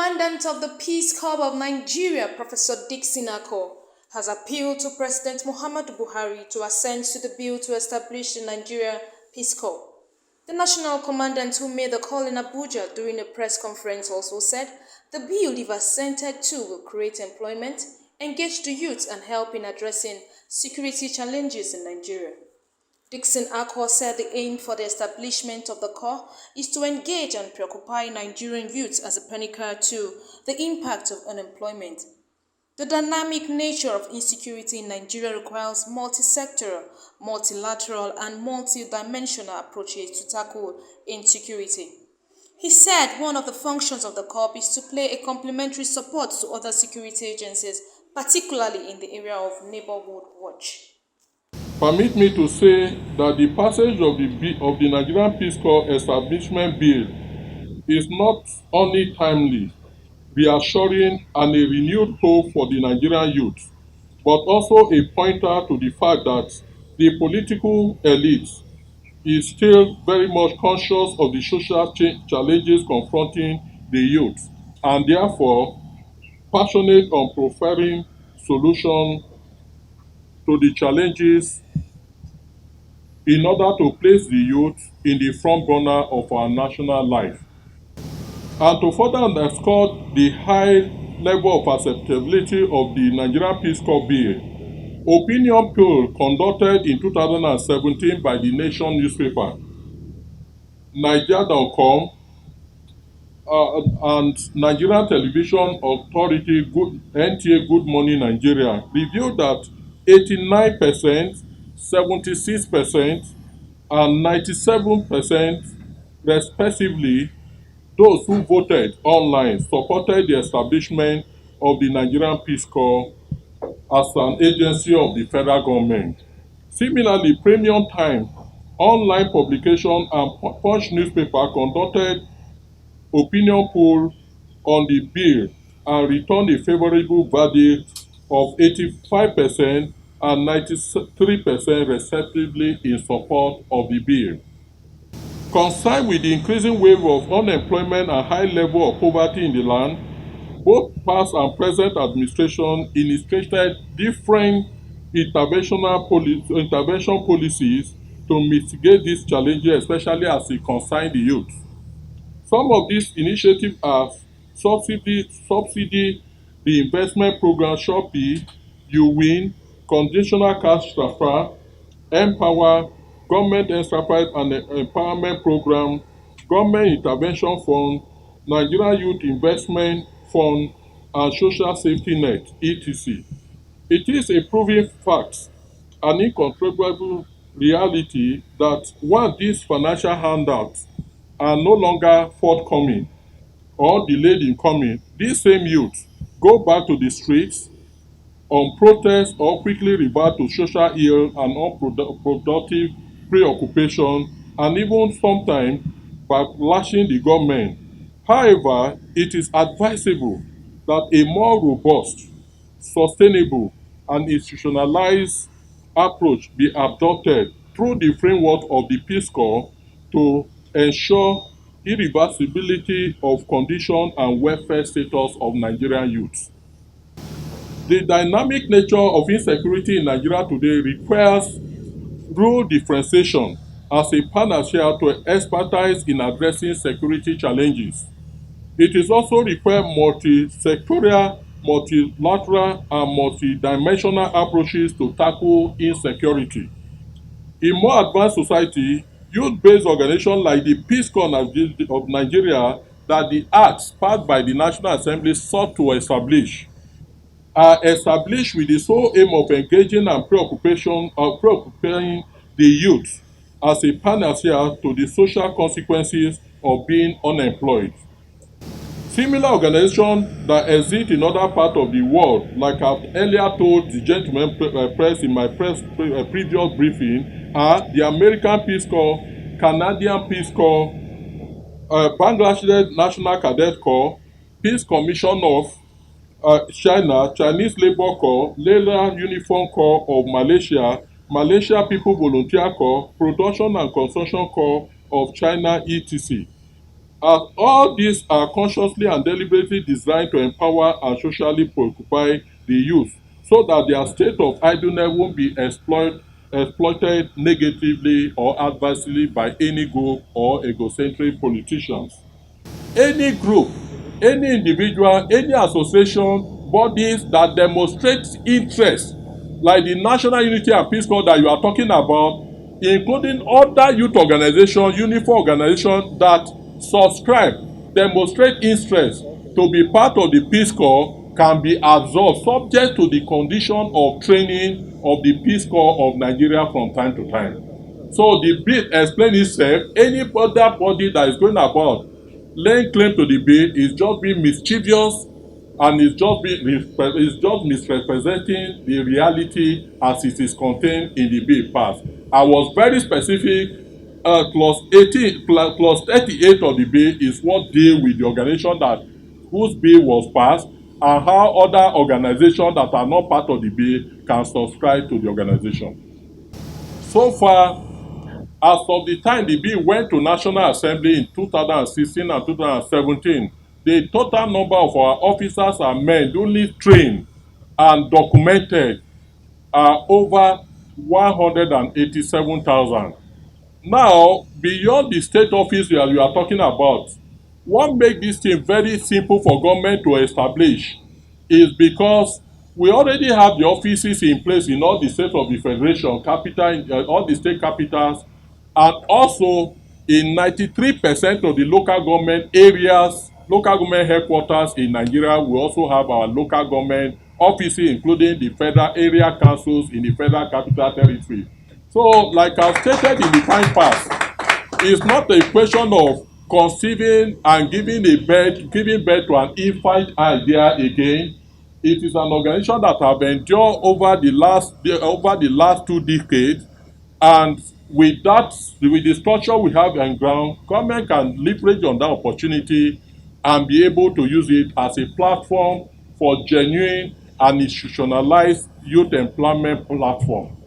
Commandant of the Peace Corps of Nigeria, Professor Dickson Akoh, has appealed to President Muhammadu Buhari to assent to the bill to establish the Nigeria Peace Corps. The National Commandant, who made the call in Abuja during a press conference, also said the bill, if assented to, will create employment, engage the youth, and help in addressing security challenges in Nigeria. Dickson Akoh said the aim for the establishment of the Corps is to engage and preoccupy Nigerian youths as a pinnacle to the impact of unemployment. The dynamic nature of insecurity in Nigeria requires multi-sectoral, multilateral, and multidimensional approaches to tackle insecurity. He said one of the functions of the Corps is to play a complementary support to other security agencies, particularly in the area of neighborhood watch. Permit me to say that the passage of the Nigerian Peace Corps Establishment Bill is not only timely, reassuring, and a renewed hope for the Nigerian youth, but also a pointer to the fact that the political elite is still very much conscious of the social challenges confronting the youth, and therefore passionate on providing solutions to the challenges in order to place the youth in the front burner of our national life. And to further underscore the high level of acceptability of the Nigerian Peace Corps Bill, opinion poll conducted in 2017 by the Nation newspaper, Nigeria.com, and Nigerian Television Authority NTA Good Morning Nigeria revealed that 89%, 76%, and 97%, respectively, those who voted online supported the establishment of the Nigerian Peace Corps as an agency of the federal government. Similarly, Premium Time, online publication, and Punch newspaper conducted opinion poll on the bill and returned a favorable verdict of 85% and 93% respectively in support of the bill. Concerned with the increasing wave of unemployment and high level of poverty in the land, both past and present administration initiated different intervention policies to mitigate these challenges, especially as it concerns the youth. Some of these initiatives are subsidy reinvestment program Shopee, You Win, conditional cash transfer, Empower, Government Enterprise and Empowerment Program, Government Intervention Fund, Nigerian Youth Investment Fund, and Social Safety Net, etc. It is a proven fact, an incontrovertible reality, that once these financial handouts are no longer forthcoming or delayed in coming, these same youth go back to the streets on protest or quickly revert to social ill and unproductive preoccupation, and even sometimes backlashing the government. However, it is advisable that a more robust, sustainable, and institutionalized approach be adopted through the framework of the Peace Corps to ensure irreversibility of condition and welfare status of Nigerian youth. The dynamic nature of insecurity in Nigeria today requires role differentiation as a panacea to expertise in addressing security challenges. It is also require multi-sectorial, multilateral, and multidimensional approaches to tackle insecurity. In more advanced society, youth-based organizations like the Peace Corps of Nigeria that the acts passed by the National Assembly sought to establish are established with the sole aim of engaging and preoccupying the youth as a panacea to the social consequences of being unemployed. Similar organizations that exist in other parts of the world, like I've earlier told the gentleman press in my previous briefing, are the American Peace Corps, Canadian Peace Corps, Bangladesh National Cadet Corps, Peace Commission of China, Chinese Labour Corps, Leila Uniform Corps of Malaysia, Malaysia People Volunteer Corps, Production and Consumption Corps of China, etc. As all these are consciously and deliberately designed to empower and socially preoccupy the youth so that their state of idleness won't be exploited negatively or adversely by any group or egocentric politicians. Any group, any individual, any association, bodies that demonstrate interest, like the National Unity and Peace Corps that you are talking about, including other youth organizations, uniform organizations that subscribe, demonstrate interest to be part of the Peace Corps, can be absorbed subject to the condition of training of the Peace Corps of Nigeria from time to time. So the bill explain itself. Any other body that is going about laying claim to the bill is just being mischievous and is just misrepresenting the reality as it is contained in the bill passed. I was very specific. Clause 18, clause 38 of the bill is what deal with the organization that whose bill was passed and how other organizations that are not part of the bill can subscribe to the organization. So far, as of the time the bill went to National Assembly in 2016 and 2017, the total number of our officers and men duly trained and documented are over 187,000. Now, beyond the state office that you are talking about, what make this thing very simple for government to establish is because we already have the offices in place in all the states of the federation, capital, all the state capitals, and also in 93% of the local government areas, local government headquarters in Nigeria. We also have our local government offices, including the federal area councils in the federal capital territory. So, like I've stated in the time past, it's not a question of conceiving and giving birth to an infant idea again. It is an organization that have endured over the last 2 decades, and with the structure we have on ground, government can leverage on that opportunity and be able to use it as a platform for genuine and institutionalized youth employment platform.